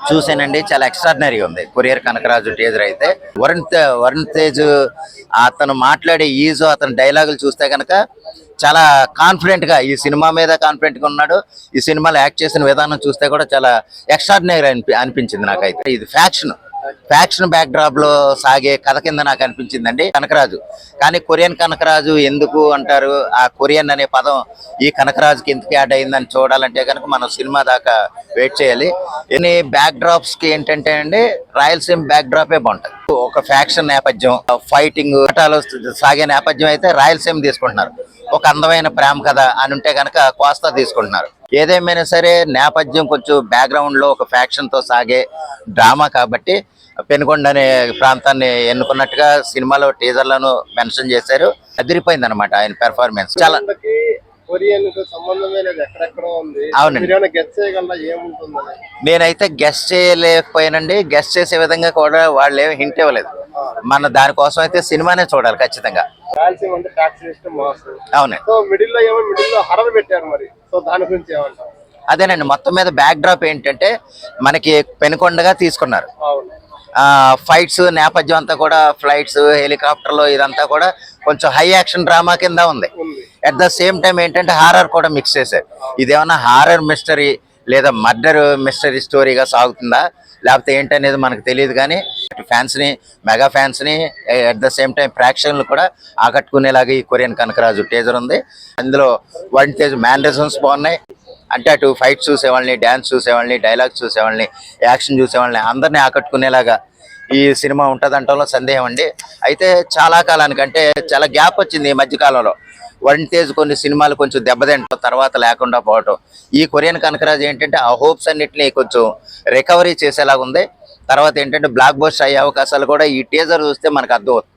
చూసానండి, చాలా ఎక్స్ట్రాడినరీగా ఉంది కొరియర్ కనకరాజు టీజర్ అయితే. వరుణ్ తేజ్ అతను మాట్లాడే ఈజు, అతని డైలాగులు చూస్తే కనుక చాలా కాన్ఫిడెంట్ గా ఈ సినిమా మీద కాన్ఫిడెంట్ గా ఉన్నాడు. ఈ సినిమాలో యాక్ట్ చేసిన విధానం చూస్తే కూడా చాలా ఎక్స్ట్రాడినరీ అనిపించింది నాకైతే. ఇది ఫ్యాక్షన్ బ్యాక్ డ్రాప్ లో సాగే కథ కింద నాకు అనిపించిందండి కనకరాజు. కానీ కొరియన్ కనకరాజు ఎందుకు అంటారు? ఆ కొరియన్ అనే పదం ఈ కనకరాజుకి ఎందుకు యాడ్ అయిందని చూడాలంటే కనుక మనం సినిమా దాకా వెయిట్ చేయాలి. ఎన్ని బ్యాక్ డ్రాప్స్ కి ఏంటంటే అండి, రాయలసీమ బ్యాక్ డ్రాపే బాగుంటుంది. ఒక ఫ్యాక్షన్ నేపథ్యం, ఫైటింగ్ సాగే నేపథ్యం అయితే రాయలసీమ తీసుకుంటున్నారు. ఒక అందమైన ప్రేమ కథ అని ఉంటే కనుక కోస్తా తీసుకుంటున్నారు. ఏదేమైనా సరే నేపథ్యం కొంచెం బ్యాక్గ్రౌండ్ లో ఒక ఫ్యాక్షన్ తో సాగే డ్రామా కాబట్టి పెనుకొండ అనే ప్రాంతాన్ని ఎన్నుకున్నట్టుగా సినిమాలో టీజర్లను మెన్షన్ చేశారు. అదిరిపోయింది అనమాట ఆయన పెర్ఫార్మెన్స్. చాలా అవునండి, నేనైతే గెస్ట్ చేయలేకపోయానండి. గెస్ట్ చేసే విధంగా కూడా వాళ్ళు ఏమి హింట్ ఇవ్వలేదు. మన దానికోసం అయితే సినిమానే చూడాలి ఖచ్చితంగా. అవునండి, అదేనండి. మొత్తం మీద బ్యాక్ డ్రాప్ ఏంటంటే మనకి పెనుకొండగా తీసుకున్నారు. ఫైట్స్ నేపథ్యం అంతా కూడా ఫ్లైట్స్, హెలికాప్టర్లు, ఇదంతా కూడా కొంచెం హై యాక్షన్ డ్రామా కింద ఉంది. అట్ ద సేమ్ టైం ఏంటంటే హారర్ కూడా మిక్స్ చేశారు. ఇదేమన్నా హారర్ మిస్టరీ లేదా మర్డర్ మిస్టరీ స్టోరీగా సాగుతుందా లేకపోతే ఏంటనేది మనకు తెలియదు. కానీ ఫ్యాన్స్ని, మెగా ఫ్యాన్స్ని, అట్ ద సేమ్ టైం ప్రేక్షకులను కూడా ఆకట్టుకునేలాగా ఈ కొరియన్ కనకరాజు టీజర్ ఉంది. అందులో వరుణ్ తేజ్ మేనరిజమ్స్ బాగున్నాయి. అంటే అటు ఫైట్ చూసేవాళ్ళని, డ్యాన్స్ చూసేవాళ్ళని, డైలాగ్స్ చూసేవాళ్ళని, యాక్షన్ చూసేవాళ్ళని అందరినీ ఆకట్టుకునేలాగా ఈ సినిమా ఉంటుందంటంలో సందేహం అండి. అయితే చాలా కాలానికి, అంటే చాలా గ్యాప్ వచ్చింది ఈ మధ్యకాలంలో. వరుణ్ తేజ్ కొన్ని సినిమాలు కొంచెం దెబ్బతింటాం, తర్వాత లేకుండా పోవటం. ఈ కొరియన్ కనకరాజు ఏంటంటే ఆ హోప్స్ అన్నింటినీ కొంచెం రికవరీ చేసేలాగా ఉంది. తర్వాత ఏంటంటే బ్లాక్ బస్టర్ అయ్యే అవకాశాలు కూడా ఈ టీజర్ చూస్తే మనకు అర్థమవుతుంది.